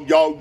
Yo,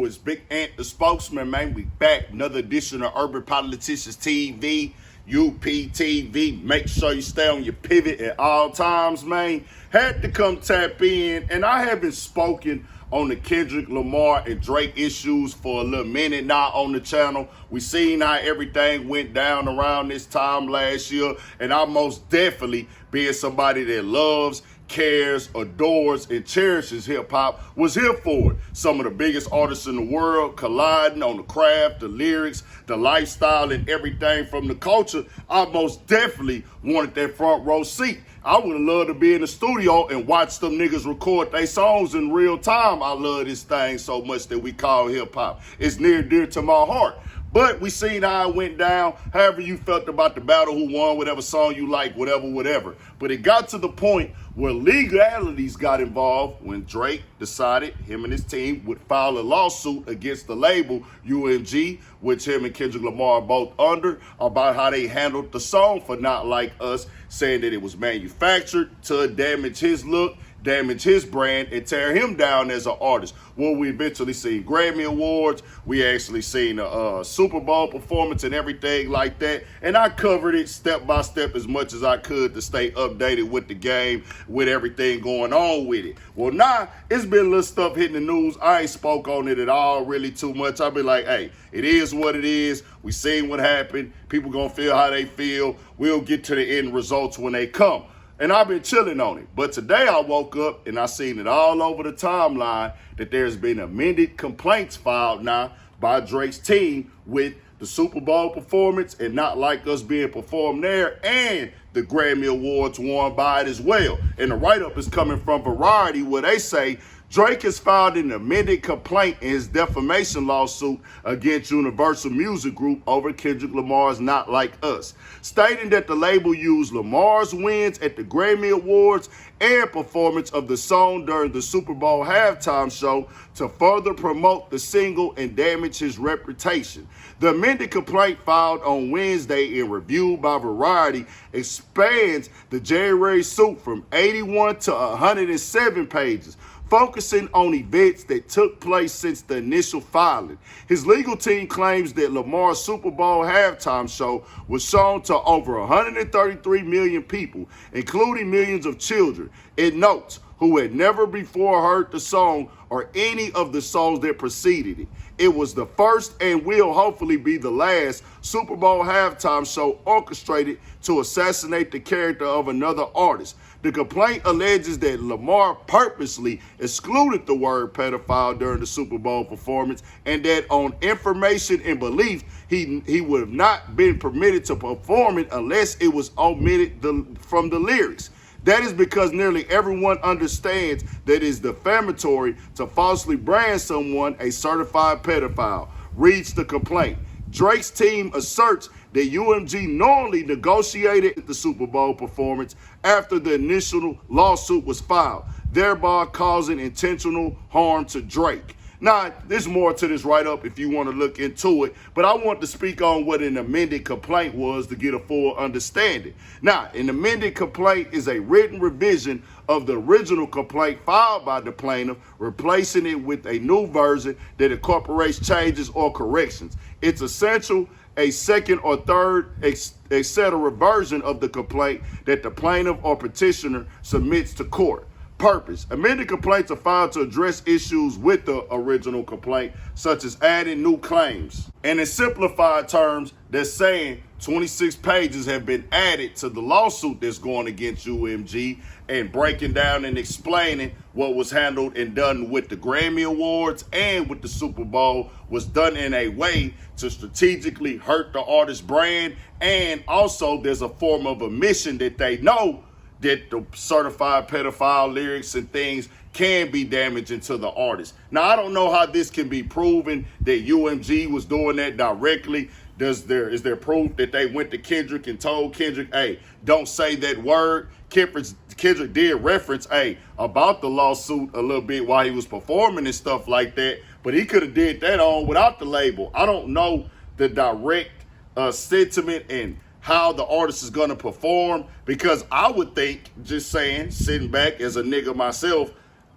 it's Big Ant the spokesman, man. We back. Another edition of Urban Politicians TV, UPTV. Make sure you stay on your pivot at all times, man. Had to come tap in, and I haven't spoken on the Kendrick Lamar and Drake issues for a little minute now on the channel. We seen how everything went down around this time last year, and I most definitely, being somebody that loves, cares, adores, and cherishes hip-hop, was here for it. Some of the biggest artists in the world colliding on the craft, the lyrics, the lifestyle, and everything from the culture. I most definitely wanted that front row seat. I would have loved to be in the studio and watch them niggas record their songs in real time. I love this thing so much that we call hip-hop. It's near and dear to my heart. But we seen how it went down, however you felt about the battle, who won, whatever song you like, whatever. But it got to the point where legalities got involved when Drake decided him and his team would file a lawsuit against the label UMG, which him and Kendrick Lamar are both under, about how they handled the song For Not Like Us, saying that it was manufactured to damage his look, damage his brand, and tear him down as an artist. Well, we eventually seen Grammy Awards. We actually seen a Super Bowl performance and everything like that. And I covered it step by step as much as I could to stay updated with the game, with everything going on with it. Well, now it's been a little stuff hitting the news. I ain't spoke on it at all really too much. I've been like, hey, it is what it is. We seen what happened. People gonna feel how they feel. We'll get to the end results when they come. And I've been chilling on it. But today I woke up and I seen it all over the timeline that there's been amended complaints filed now by Drake's team with the Super Bowl performance and Not Like Us being performed there, and the Grammy Awards won by it as well. And the write-up is coming from Variety, where they say Drake has filed an amended complaint in his defamation lawsuit against Universal Music Group over Kendrick Lamar's Not Like Us, stating that the label used Lamar's wins at the Grammy Awards and performance of the song during the Super Bowl halftime show to further promote the single and damage his reputation. The amended complaint filed on Wednesday and reviewed by Variety expands the January suit from 81 to 107 pages, focusing on events that took place since the initial filing. His legal team claims that Lamar's Super Bowl halftime show was shown to over 133 million people, including millions of children. It notes who had never before heard the song or any of the songs that preceded it. It was the first and will hopefully be the last Super Bowl halftime show orchestrated to assassinate the character of another artist. The complaint alleges that Lamar purposely excluded the word pedophile during the Super Bowl performance, and that on information and belief, he would have not been permitted to perform it unless it was omitted from the lyrics. That is because nearly everyone understands that it is defamatory to falsely brand someone a certified pedophile, reads the complaint. Drake's team asserts that UMG knowingly negotiated the Super Bowl performance after the initial lawsuit was filed, thereby causing intentional harm to Drake. Now, there's more to this write-up if you want to look into it, but I want to speak on what an amended complaint was to get a full understanding. Now, an amended complaint is a written revision of the original complaint filed by the plaintiff, replacing it with a new version that incorporates changes or corrections. It's essential a second or third, etc. version of the complaint that the plaintiff or petitioner submits to court. Purpose: amended complaints are filed to address issues with the original complaint, such as adding new claims. And in simplified terms, they're saying 26 pages have been added to the lawsuit that's going against UMG, and breaking down and explaining what was handled and done with the Grammy Awards and with the Super Bowl was done in a way to strategically hurt the artist's brand. And also there's a form of omission that they know that the certified pedophile lyrics and things can be damaging to the artist. Now, I don't know how this can be proven that UMG was doing that directly. Is there proof that they went to Kendrick and told Kendrick, hey, don't say that word? Kendrick did reference, hey, about the lawsuit a little bit while he was performing and stuff like that, but he could have did that on without the label. I don't know the direct sentiment and how the artist is going to perform, because I would think, just saying, sitting back as a nigga myself,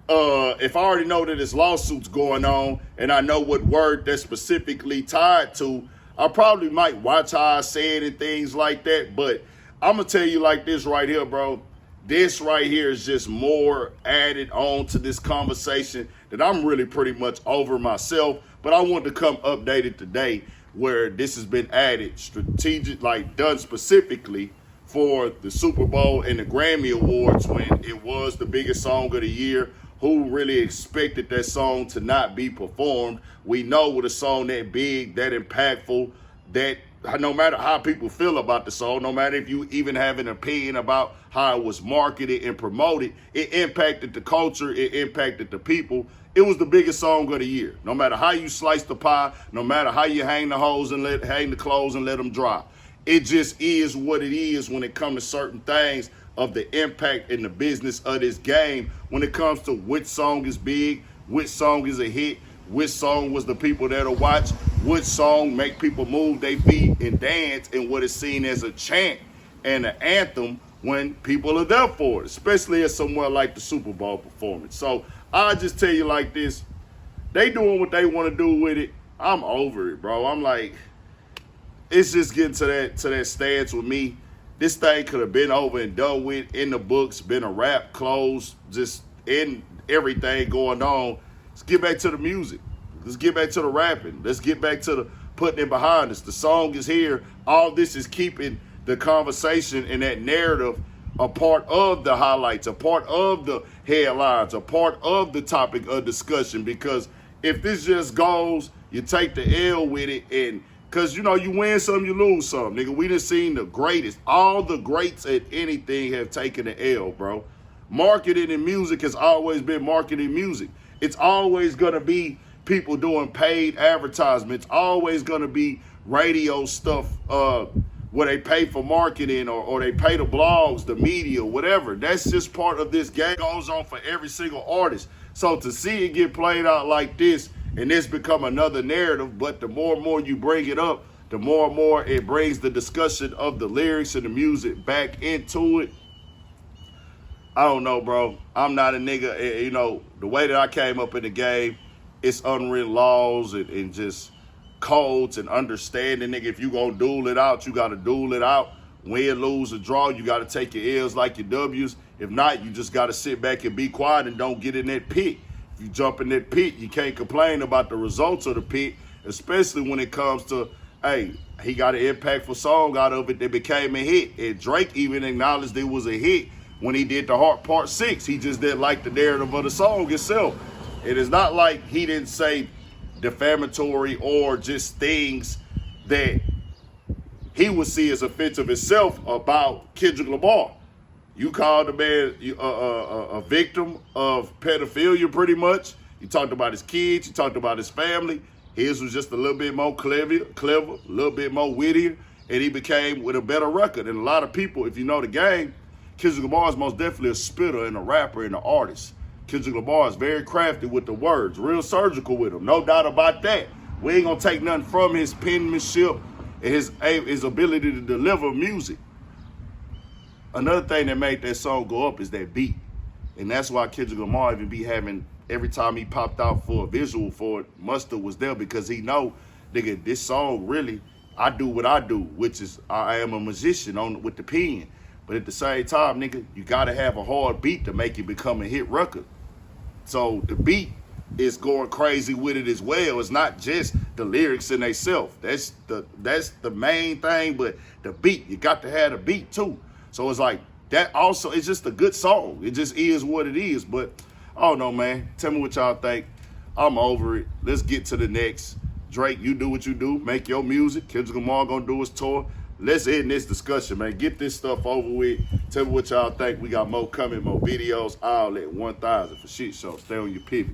if I already know that there's lawsuits going on and I know what word that's specifically tied to, I probably might watch how I say it and things like that. But I'm going to tell you like this right here, bro. This right here is just more added on to this conversation that I'm really pretty much over myself. But I want to come updated today where this has been added, strategic, like done specifically for the Super Bowl and the Grammy Awards when it was the biggest song of the year. Who really expected that song to not be performed? We know with a song that big, that impactful, that no matter how people feel about the song, no matter if you even have an opinion about how it was marketed and promoted, it impacted the culture, it impacted the people. It was the biggest song of the year. No matter how you slice the pie, no matter how you hang the hose and hang the clothes and let them dry. It just is what it is when it comes to certain things of the impact in the business of this game when it comes to which song is big, which song is a hit, which song was the people that'll watch, which song make people move their feet and dance, and what is seen as a chant and an anthem when people are there for it, especially at somewhere like the Super Bowl performance. So I'll just tell you like this, they doing what they want to do with it. I'm over it, bro. I'm like, it's just getting to that stance with me. This thing could have been over and done with, in the books, been a wrap, closed, just in everything going on. Let's get back to the music. Let's get back to the rapping. Let's get back to the putting it behind us. The song is here. All this is keeping the conversation and that narrative a part of the highlights, a part of the headlines, a part of the topic of discussion. Because if this just goes, you take the L with it, and because, you know, you win some, you lose some, nigga. We done seen the greatest. All the greats at anything have taken the L, bro. Marketing and music has always been marketing music. It's always going to be people doing paid advertisements. Always going to be radio stuff where they pay for marketing or they pay the blogs, the media, whatever. That's just part of this game. It goes on for every single artist. So to see it get played out like this, and this become another narrative, but the more and more you bring it up, the more and more it brings the discussion of the lyrics and the music back into it. I don't know, bro. I'm not a nigga. You know, the way that I came up in the game, it's unwritten laws and just codes and understanding, nigga. If you gonna duel it out, you gotta duel it out. Win, lose, or draw, you gotta take your L's like your W's. If not, you just gotta sit back and be quiet and don't get in that pit. If you jump in that pit, you can't complain about the results of the pit, especially when it comes to, hey, he got an impactful song out of it that became a hit. And Drake even acknowledged it was a hit when he did The Heart Part 6. He just didn't like the narrative of the song itself. It is not like he didn't say defamatory or just things that he would see as offensive himself about Kendrick Lamar. You called the man a victim of pedophilia, pretty much. You talked about his kids. You talked about his family. His was just a little bit more clever, a little bit more wittier, and he became with a better record. And a lot of people, if you know the game, Kendrick Lamar is most definitely a spitter and a rapper and an artist. Kendrick Lamar is very crafty with the words, real surgical with them, no doubt about that. We ain't gonna take nothing from his penmanship and his ability to deliver music. Another thing that made that song go up is that beat. And that's why Kendrick Lamar even be having, every time he popped out for a visual for it, Mustard was there because he know, nigga, this song really, I do what I do, which is I am a musician with the pen. But at the same time, nigga, you gotta have a hard beat to make it become a hit record. So the beat is going crazy with it as well. It's not just the lyrics in themselves. That's the main thing, but the beat, you got to have the beat too. So it's like, that also, it's just a good song. It just is what it is. But I don't know, man. Tell me what y'all think. I'm over it. Let's get to the next. Drake, you do what you do. Make your music. Kendrick Lamar gonna do his tour. Let's end this discussion, man. Get this stuff over with. Tell me what y'all think. We got more coming, more videos. All at 1,000 for shit show. Stay on your pivot.